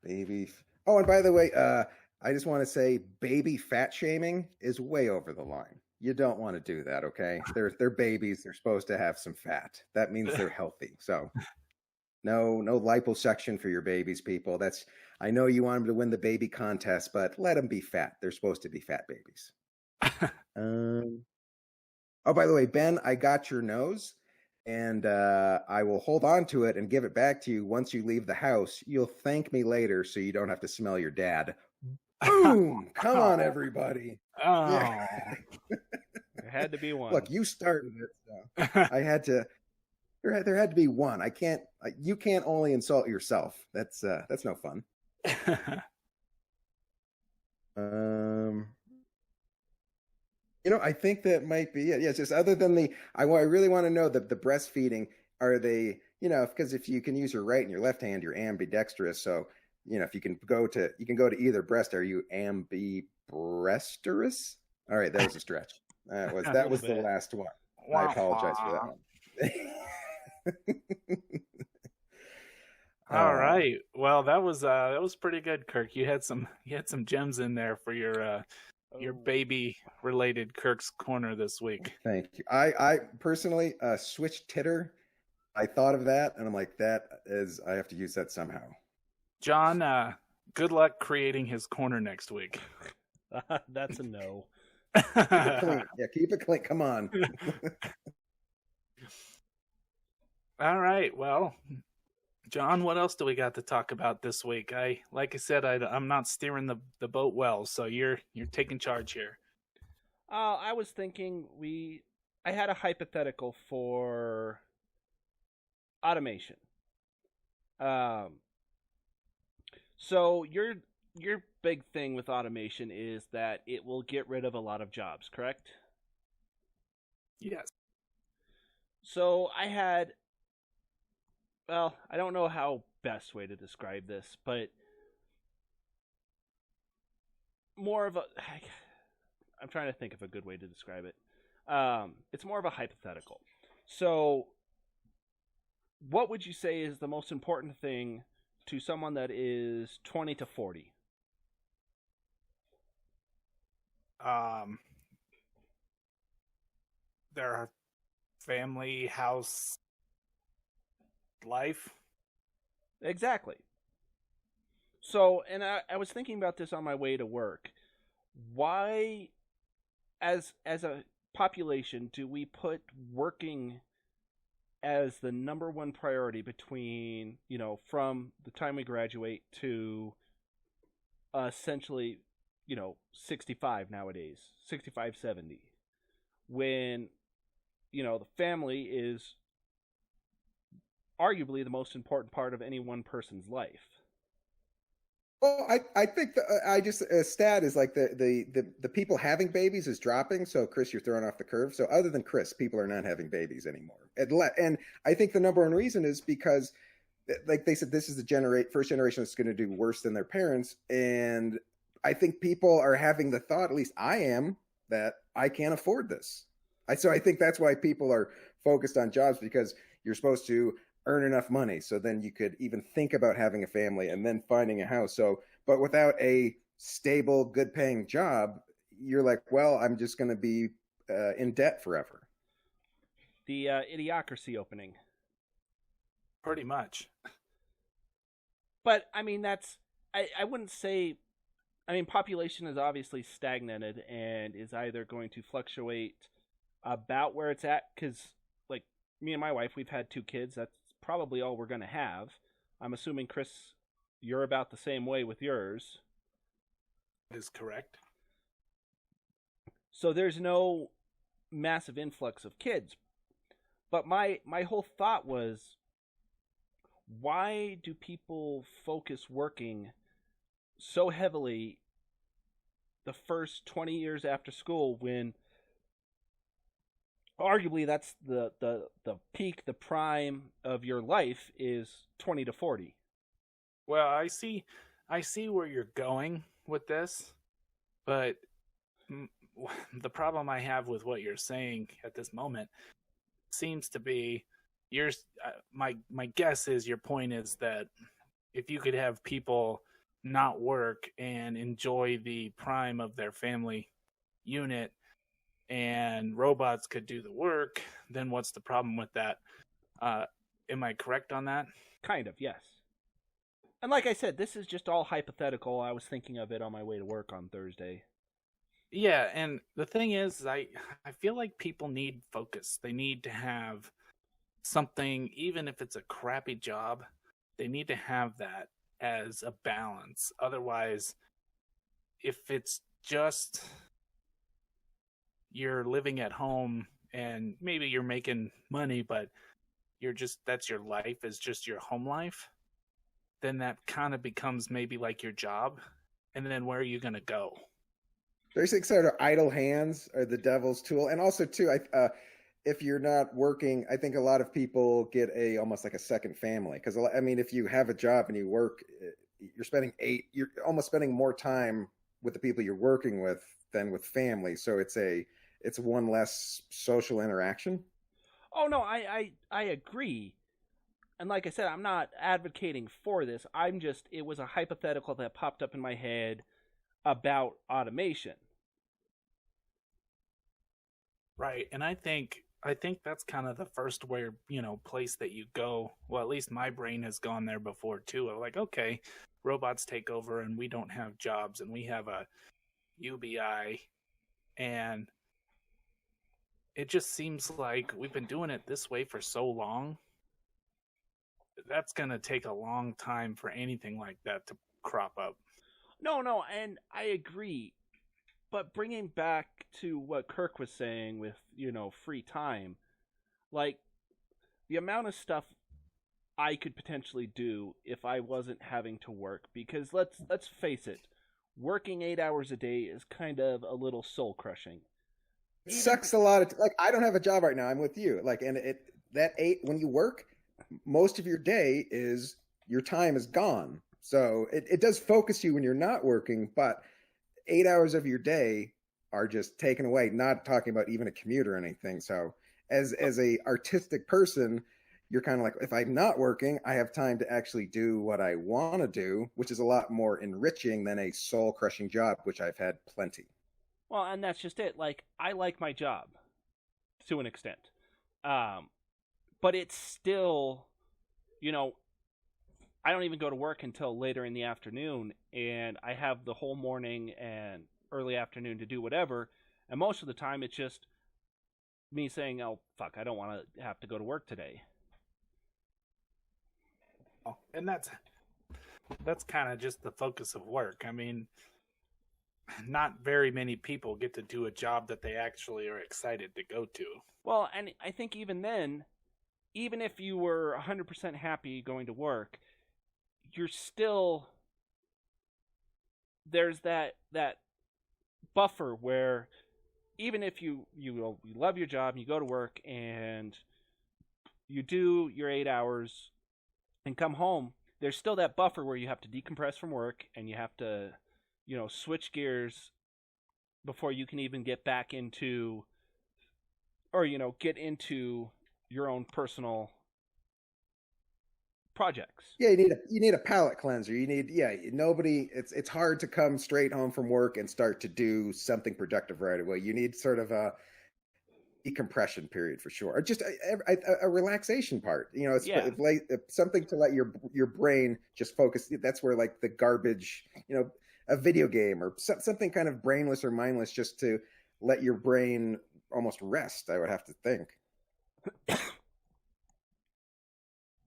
Baby. Oh, and by the way, I just want to say baby fat shaming is way over the line. You don't want to do that, okay? They're babies. They're supposed to have some fat. That means they're healthy. So no liposuction for your babies, people. I know you want them to win the baby contest, but let them be fat. They're supposed to be fat babies. Oh, by the way, Ben, I got your nose, and I will hold on to it and give it back to you once you leave the house. You'll thank me later so you don't have to smell your dad. Boom! Come on, everybody. Oh. Yeah. There had to be one. Look, you started it, so I had to. There had to be one. I can't. You can't only insult yourself. That's no fun. I think that might be it. Yeah, it's just other than I really want to know the breastfeeding. Are they, because if you can use your right and your left hand, you're ambidextrous. So, if you can go to either breast, are you ambibreasterous? All right, that was a stretch. That was the last one. I apologize for that one. All right. Well, that was pretty good, Kirk. You had some gems in there for your baby related Kirk's Corner this week. Thank you. I personally switch titter. I thought of that, and I'm like, I have to use that somehow. John, good luck creating his corner next week. That's a no. Keep it clean. Yeah, keep it clean. Come on. All right. Well, John, what else do we got to talk about this week? Like I said, I'm not steering the boat well, so you're taking charge here. I was thinking I had a hypothetical for automation. So your big thing with automation is that it will get rid of a lot of jobs, correct? Yes. So I don't know how best way to describe this, but more of I'm trying to think of a good way to describe it. It's more of a hypothetical. So what would you say is the most important thing to someone that is 20 to 40? Their family, house, life. Exactly. So, and I was thinking about this on my way to work. Why, as a population, do we put working as the number one priority between, from the time we graduate to essentially, 65 nowadays, 65, 70, when, the family is arguably the most important part of any one person's life. Well, I think a stat is like the people having babies is dropping. So Chris, you're throwing off the curve. So other than Chris, people are not having babies anymore. And I think the number one reason is because, like they said, this is the first generation that's going to do worse than their parents. And I think people are having the thought, at least I am, that I can't afford this. So I think that's why people are focused on jobs, because you're supposed to earn enough money so then you could even think about having a family and then finding a house. So, but without a stable, good paying job, you're like, well, I'm just going to be in debt forever. The Idiocracy opening. Pretty much. But I mean, I wouldn't say, population is obviously stagnated and is either going to fluctuate about where it's at, because like me and my wife, we've had 2 kids. That's probably all we're going to have. I'm assuming, Chris, you're about the same way with yours. That is correct. So there's no massive influx of kids. But my whole thought was, why do people focus working so heavily the first 20 years after school, when arguably that's the peak, the prime of your life is 20 to 40. Well, I see where you're going with this, but the problem I have with what you're saying at this moment seems to be my guess is your point is that if you could have people not work and enjoy the prime of their family unit and robots could do the work, then what's the problem with that? Am I correct on that? Kind of, yes. And like I said, this is just all hypothetical. I was thinking of it on my way to work on Thursday. Yeah, and the thing is, I feel like people need focus. They need to have something, even if it's a crappy job, they need to have that as a balance. Otherwise, if it's just you're living at home and maybe you're making money, but that's your life, is just your home life, then that kind of becomes maybe like your job. And then where are you going to go? There's like sort of idle hands are the devil's tool. And also too, if you're not working, I think a lot of people get almost like a second family. Because I mean, if you have a job and you work, you're almost spending more time with the people you're working with than with family. So it's one less social interaction. Oh no, I agree. And like I said, I'm not advocating for this. It was a hypothetical that popped up in my head about automation. Right, and I think that's kind of the first place that you go. Well, at least my brain has gone there before too. I'm like, okay, robots take over and we don't have jobs and we have a UBI, and it just seems like we've been doing it this way for so long. That's going to take a long time for anything like that to crop up. No, and I agree. But bringing back to what Kirk was saying with, free time, like the amount of stuff I could potentially do if I wasn't having to work, because let's face it, working 8 hours a day is kind of a little soul crushing. It sucks a lot of I don't have a job right now. I'm with you. When you work, most of your day is your time is gone. So it does focus you when you're not working, but 8 hours of your day are just taken away, not talking about even a commute or anything. So as a artistic person, you're kind of like, if I'm not working, I have time to actually do what I want to do, which is a lot more enriching than a soul crushing job, which I've had plenty. Well, and that's just it. Like, I like my job to an extent. But it's still, I don't even go to work until later in the afternoon, and I have the whole morning and early afternoon to do whatever, and most of the time it's just me saying, oh, fuck, I don't want to have to go to work today. And that's kind of just the focus of work. I mean, not very many people get to do a job that they actually are excited to go to. Well, and I think even then, even if you were 100% happy going to work, you're still, there's that buffer where even if you love your job and you go to work and you do your 8 hours and come home, there's still that buffer where you have to decompress from work and you have to, switch gears before you can even get back into, or, get into your own personal projects. Yeah, you need a palate cleanser. It's hard to come straight home from work and start to do something productive right away. You need sort of a decompression period for sure, or just a relaxation part. Something to let your brain just focus. That's where like the garbage, a video game or something kind of brainless or mindless, just to let your brain almost rest. I would have to think.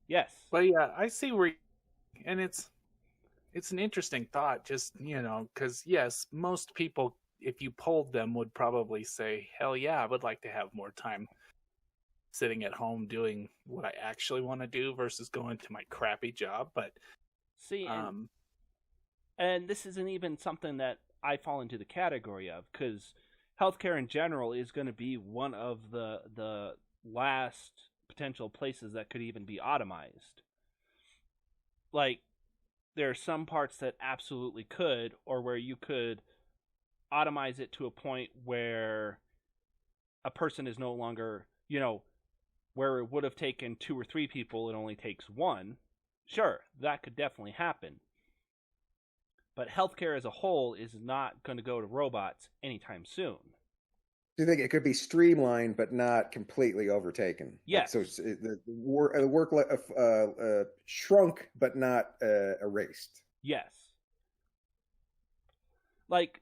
Yes. But yeah, I see where, and it's an interesting thought, just, because yes, most people, if you polled them, would probably say, hell yeah, I would like to have more time sitting at home doing what I actually want to do versus going to my crappy job. But see, and this isn't even something that I fall into the category of, because healthcare in general is going to be one of the last potential places that could even be automized. Like, there are some parts that absolutely could, or where you could automize it to a point where a person is no longer, where it would have taken 2 or 3 people, it only takes 1. Sure, that could definitely happen. But healthcare as a whole is not going to go to robots anytime soon. Do you think it could be streamlined but not completely overtaken? Yes. Like, so the work shrunk but not erased. Yes. Like,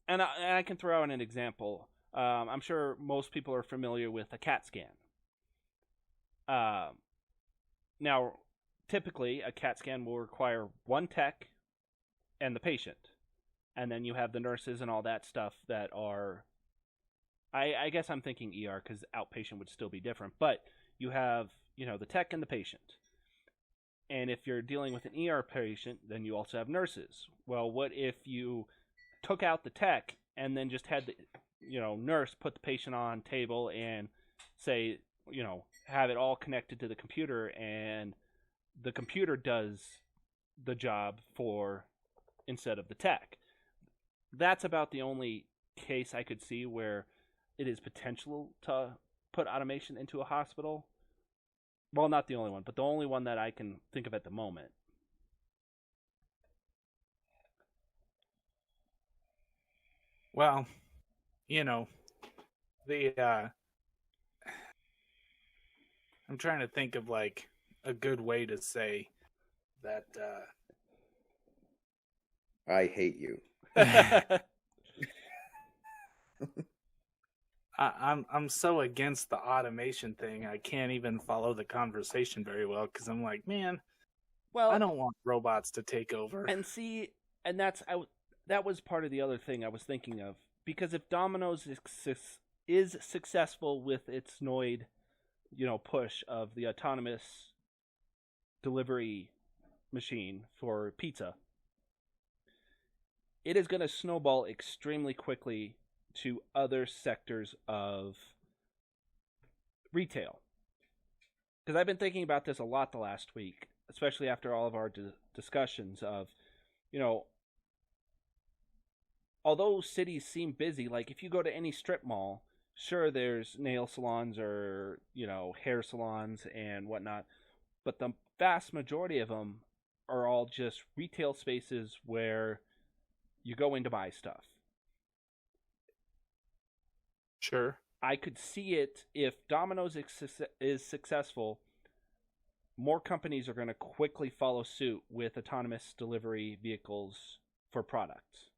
and I can throw out an example. I'm sure most people are familiar with a CAT scan. Now, typically, a CAT scan will require 1 tech and the patient. And then you have the nurses and all that stuff that are... I guess I'm thinking ER because outpatient would still be different. But you have, the tech and the patient. And if you're dealing with an ER patient, then you also have nurses. Well, what if you took out the tech and then just had the, nurse put the patient on table and say, have it all connected to the computer, and the computer does the job instead of the tech. That's about the only case I could see where it is potential to put automation into a hospital. Well, not the only one, but the only one that I can think of at the moment. Well, I'm trying to think of like a good way to say that. I hate you. I'm so against the automation thing. I can't even follow the conversation very well because I'm like, man, I don't want robots to take over. And see, and that was part of the other thing I was thinking of, because if Domino's is successful with its Noid, push of the autonomous delivery machine for pizza, it is going to snowball extremely quickly to other sectors of retail. Because I've been thinking about this a lot the last week, especially after all of our discussions of, although cities seem busy, like if you go to any strip mall, sure, there's nail salons or, hair salons and whatnot, but the vast majority of them are all just retail spaces where you go in to buy stuff. Sure. I could see it if Domino's is successful. More companies are going to quickly follow suit with autonomous delivery vehicles for products.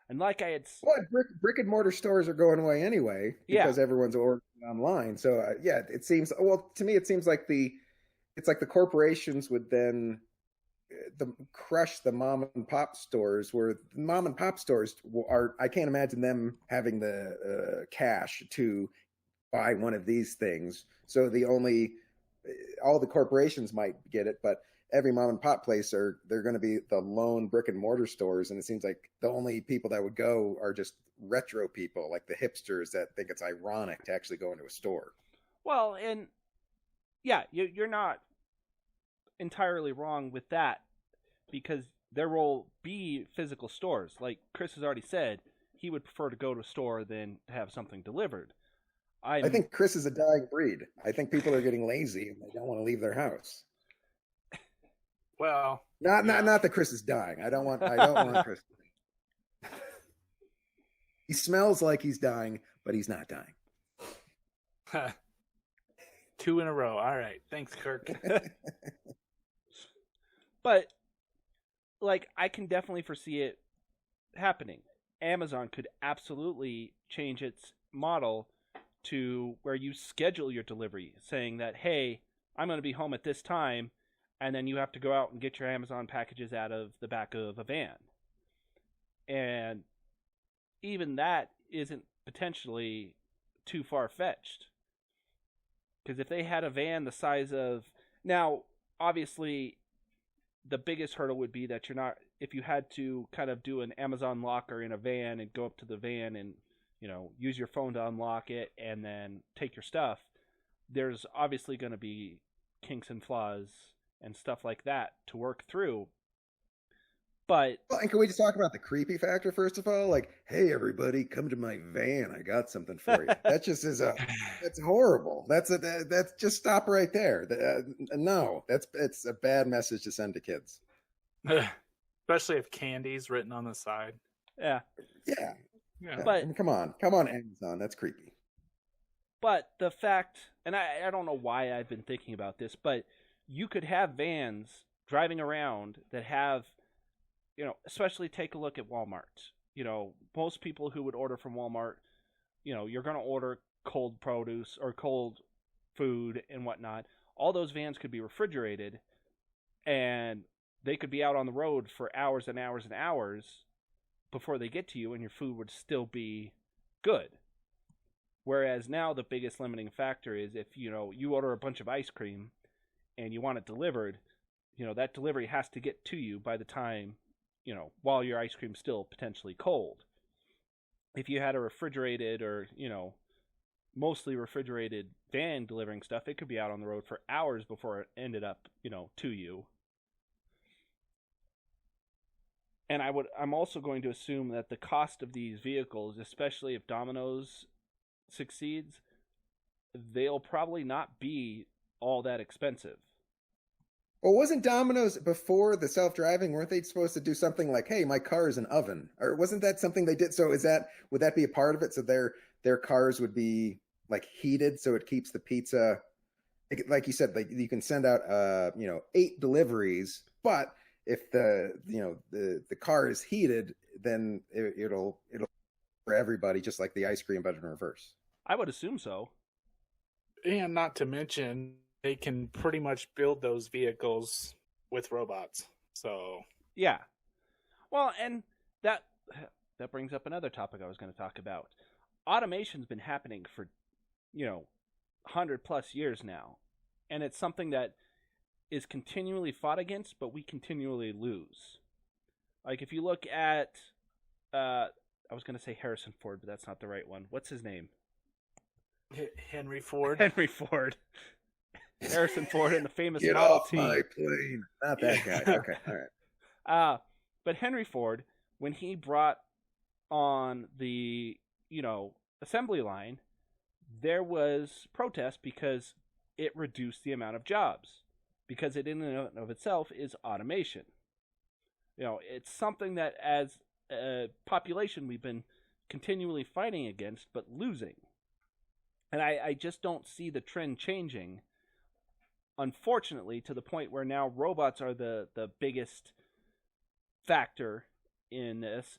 And like I had... Well, brick and mortar stores are going away anyway because everyone's ordering online. So, it seems... Well, to me, it seems like it's like the corporations would then crush the mom and pop stores, where the mom and pop stores are... I can't imagine them having the cash to buy one of these things. So all the corporations might get it, but every mom and pop place they're going to be the lone brick and mortar stores. And it seems like the only people that would go are just retro people, like the hipsters that think it's ironic to actually go into a store. Well, and yeah, you're not entirely wrong with that, because there will be physical stores. Like Chris has already said, he would prefer to go to a store than to have something delivered. I think Chris is a dying breed. I think people are getting lazy and they don't want to leave their house. Well, not that Chris is dying. I don't want Chris. He smells like he's dying, but he's not dying. 2 in a row. All right. Thanks, Kirk. But like, I can definitely foresee it happening. Amazon could absolutely change its model to where you schedule your delivery, saying that, hey, I'm going to be home at this time, and then you have to go out and get your Amazon packages out of the back of a van. And even that isn't potentially too far-fetched. Because if they had a van the size of... Now, obviously, the biggest hurdle would be that you're not if you had to kind of do an Amazon locker in a van and go up to the van and, use your phone to unlock it and then take your stuff, there's obviously going to be kinks and flaws and stuff like that to work through. But well, and can we just talk about the creepy factor first of all? Like, hey, everybody, come to my van. I got something for you. That just is that's horrible. That's just stop right there. No, it's a bad message to send to kids. Especially if candy's written on the side. Yeah. Yeah. Yeah. But I mean, come on, Amazon. That's creepy. But the fact, and I don't know why I've been thinking about this, but you could have vans driving around that have, especially take a look at Walmart. Most people who would order from Walmart, you're going to order cold produce or cold food and whatnot. All those vans could be refrigerated, and they could be out on the road for hours and hours and hours before they get to you, and your food would still be good. Whereas now the biggest limiting factor is if, you order a bunch of ice cream and you want it delivered, that delivery has to get to you by the time, while your ice cream's still potentially cold. If you had a refrigerated or, mostly refrigerated van delivering stuff, it could be out on the road for hours before it ended up, to you. And I'm also going to assume that the cost of these vehicles, especially if Domino's succeeds, they'll probably not be all that expensive. Well, wasn't Domino's before the self-driving? Weren't they supposed to do something like, "Hey, my car is an oven"? Or wasn't that something they did? So would that be a part of it? So their cars would be like heated, so it keeps the pizza. Like you said, like you can send out 8 deliveries, but if the car is heated, then it'll for everybody, just like the ice cream, but in reverse. I would assume so. And not to mention, they can pretty much build those vehicles with robots. So yeah. Well, and that brings up another topic I was going to talk about. Automation's been happening for 100 plus years now, and it's something that is continually fought against, but we continually lose. Like if you look at I was going to say Harrison Ford, but that's not the right one. What's his name? Henry Ford. Henry Ford. Harrison Ford and the famous Get Model off T. my plane. Not that guy. Okay, all right. But Henry Ford, when he brought on the assembly line, there was protest because it reduced the amount of jobs, because it in and of itself is automation. It's something that as a population we've been continually fighting against but losing. And I just don't see the trend changing, unfortunately, to the point where now robots are the biggest factor in this.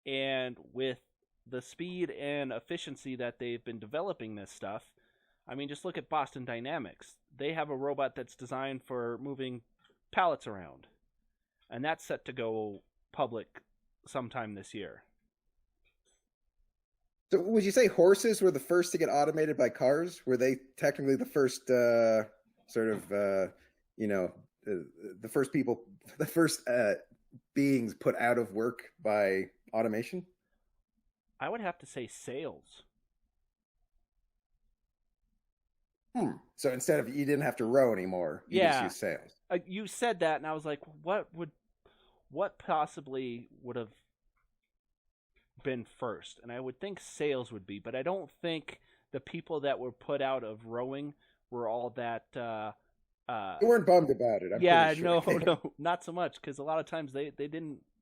And with the speed and efficiency that they've been developing this stuff, I mean, just look at Boston Dynamics. They have a robot that's designed for moving pallets around. And that's set to go public sometime this year. So would you say horses were the first to get automated by cars? Were they technically the first the first beings put out of work by automation? I would have to say sales. So instead of you didn't have to row anymore, you just use sales. You said that, and I was like, what possibly would have been first? And I would think sales would be, but I don't think the people that were put out of rowing were all that. They weren't bummed about it. I'm pretty sure. No, not so much, because a lot of times they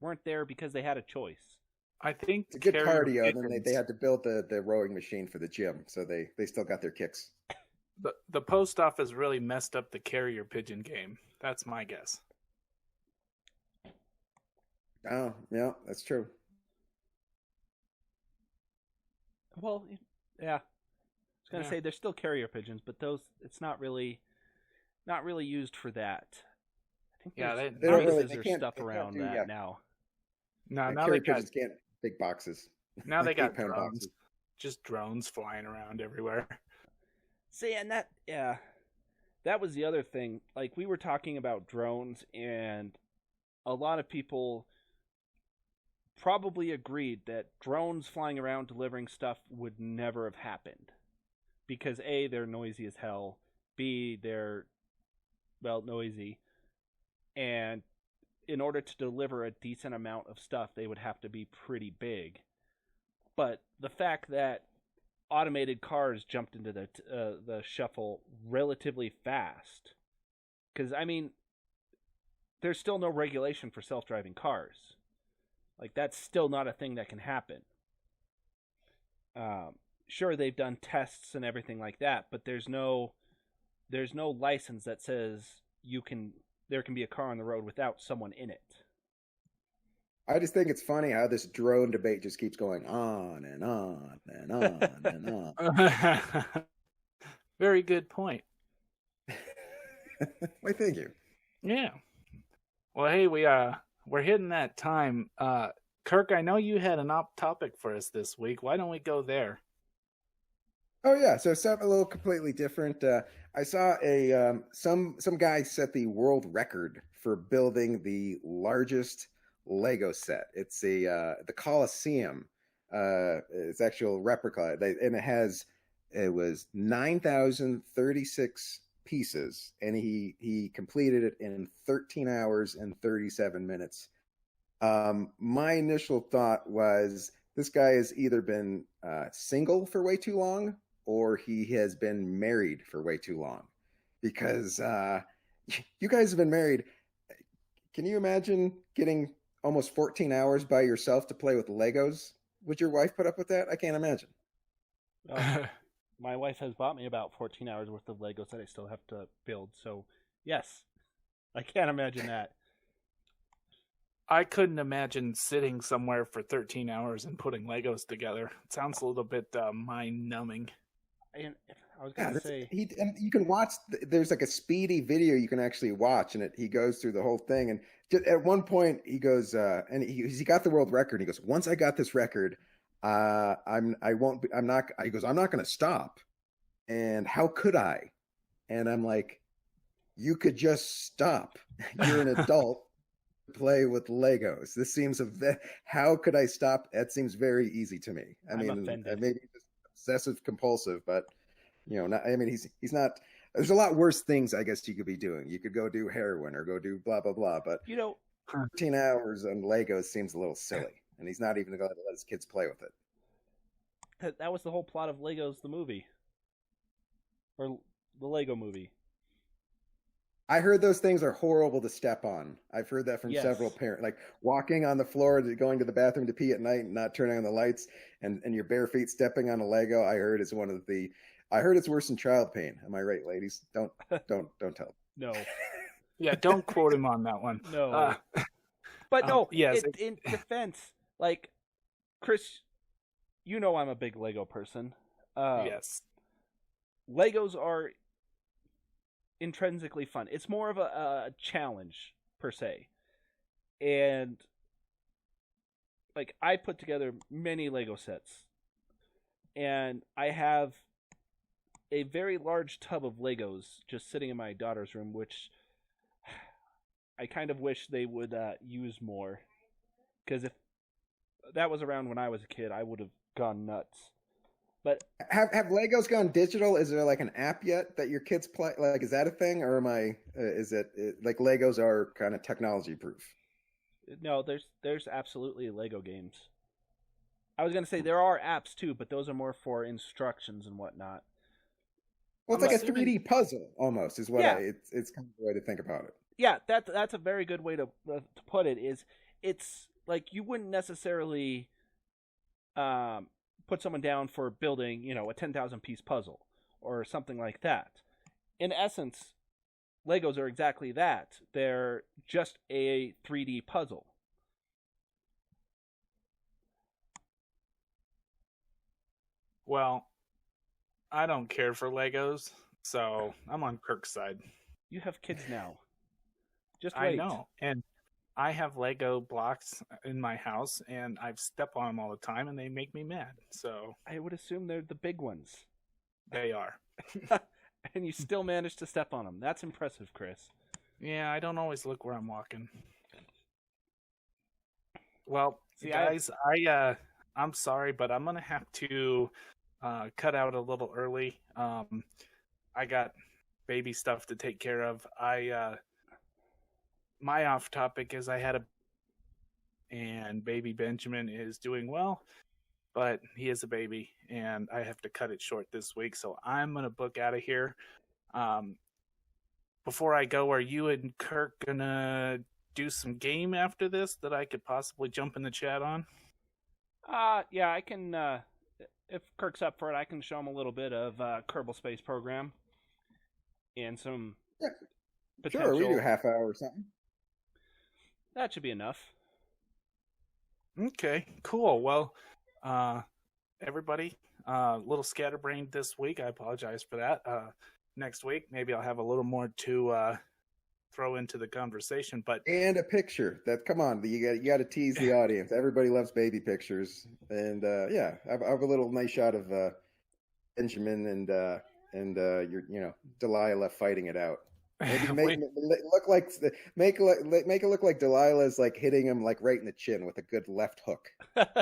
weren't there because they had a choice. I think it's a good cardio, and then they had to build the rowing machine for the gym, so they still got their kicks. The post office really messed up the carrier pigeon game. That's my guess. Oh, yeah, that's true. Well, yeah. I was going to say there's still carrier pigeons, but those it's not really used for that. I think they don't really there's stuff around that now. No, now carrier they got pigeons can't big boxes. Now they got drones. Boxes. Just drones flying around everywhere. See, and that was the other thing. Like we were talking about drones, and a lot of people probably agreed that drones flying around delivering stuff would never have happened. Because A, they're noisy as hell. B, they're, well, noisy. And in order to deliver a decent amount of stuff, they would have to be pretty big. But the fact that automated cars jumped into the shuffle relatively fast, because I mean, there's still no regulation for self-driving cars. Like, that's still not a thing that can happen. Sure, they've done tests and everything like that, but there's no license that says there can be a car on the road without someone in it. I just think it's funny how this drone debate just keeps going on and on and on and on. Very good point. Why, thank you. Yeah. Well, hey, we're hitting that time. Kirk, I know you had an op topic for us this week. Why don't we go there? Oh yeah, so something a little completely different. I saw some guy set the world record for building the largest Lego set. It's the Colosseum. It's actual replica, and it was 9,036 pieces, and he completed it in 13 hours and 37 minutes. My initial thought was this guy has either been single for way too long, or he has been married for way too long, because you guys have been married. Can you imagine getting almost 14 hours by yourself to play with Legos? Would your wife put up with that? I can't imagine. My wife has bought me about 14 hours worth of Legos that I still have to build. So, yes, I can't imagine that. I couldn't imagine sitting somewhere for 13 hours and putting Legos together. It sounds a little bit mind-numbing. And I was going to say... and you can watch, there's like a speedy video you can actually watch, and he goes through the whole thing. And just at one point, he goes, and he got the world record. He goes, once I got this record, I'm not going to stop. And how could I? And I'm like, you could just stop. You're an adult. Play with Legos. This seems how could I stop? That seems very easy to me. I mean, maybe just obsessive compulsive, but he's not. There's a lot worse things I guess you could be doing. You could go do heroin or go do blah blah blah. But 13 hours on Legos seems a little silly, and he's not even going to let his kids play with it. That was the whole plot of Legos the movie, or the Lego movie. I heard those things are horrible to step on. I've heard that from several parents. Like walking on the floor, going to the bathroom to pee at night, and not turning on the lights, and your bare feet stepping on a Lego. I heard is one of the. I heard it's worse than child pain. Am I right, ladies? Don't tell. No. Yeah, don't quote him on that one. No. But no. Yes. In defense, like Chris, you know I'm a big Lego person. Yes. Legos are intrinsically fun. It's more of a challenge per se. And like I put together many Lego sets, and I have a very large tub of Legos just sitting in my daughter's room, which I kind of wish they would use more, because if that was around when I was a kid, I would have gone nuts. But have Legos gone digital? Is there like an app yet that your kids play? Like, is that a thing, or am I? Is it like Legos are kind of technology proof? No, there's absolutely Lego games. I was gonna say there are apps too, but those are more for instructions and whatnot. Well, it's like a 3D puzzle almost. Is what it's kind of the way to think about it. Yeah, that's a very good way to put it. It's like you wouldn't necessarily put someone down for building, a 10,000 piece puzzle or something like that. In essence, Legos are exactly that. They're just a 3D puzzle. Well, I don't care for Legos, so I'm on Kirk's side. You have kids now. Just wait. I know, and I have Lego blocks in my house, and I step on them all the time, and they make me mad. So I would assume they're the big ones. They are. And you still manage to step on them. That's impressive, Chris. Yeah, I don't always look where I'm walking. Well, See, guys, I'm sorry, but I'm gonna have to cut out a little early. I got baby stuff to take care of. My off topic is I had a and baby Benjamin is doing well, but he is a baby, and I have to cut it short this week. So I'm gonna book out of here. Um, before I go, are you and Kirk gonna do some game after this that I could possibly jump in the chat on? Yeah, I can. If Kirk's up for it, I can show him a little bit of Kerbal Space Program and some potential. Sure, we do a half hour or something. That should be enough. Okay, cool. Well, everybody, a little scatterbrained this week. I apologize for that. Next week, maybe I'll have a little more to throw into the conversation. But and a picture. Come on, you got to tease the audience. Everybody loves baby pictures, and yeah, I have a little nice shot of Benjamin and your Delilah fighting it out. Maybe make it look like Delilah's like hitting him like right in the chin with a good left hook.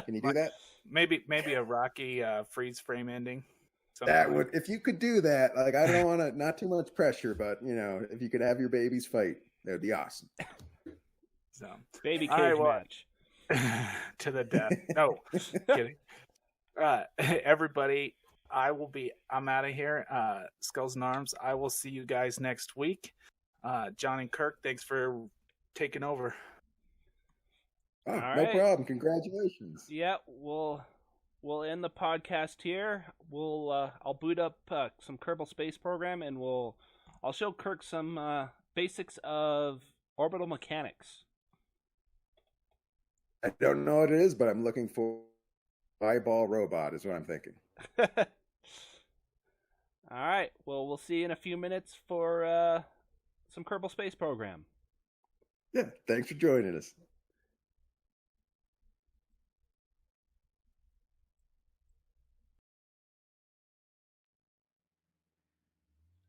Can you do that? Maybe a Rocky freeze frame ending. That would, if you could do that. Like, I don't want to, not too much pressure, but if you could have your babies fight, that would be awesome. So baby cage match to the death. No, kidding. Everybody. I'm out of here. Skulls and Arms. I will see you guys next week. John and Kirk, thanks for taking over. Oh, no problem. Congratulations. Yeah, we'll end the podcast here. I'll boot up some Kerbal Space Program, and I'll show Kirk some basics of orbital mechanics. I don't know what it is, but I'm looking for eyeball robot is what I'm thinking. All right. Well, we'll see you in a few minutes for some Kerbal Space Program. Yeah. Thanks for joining us.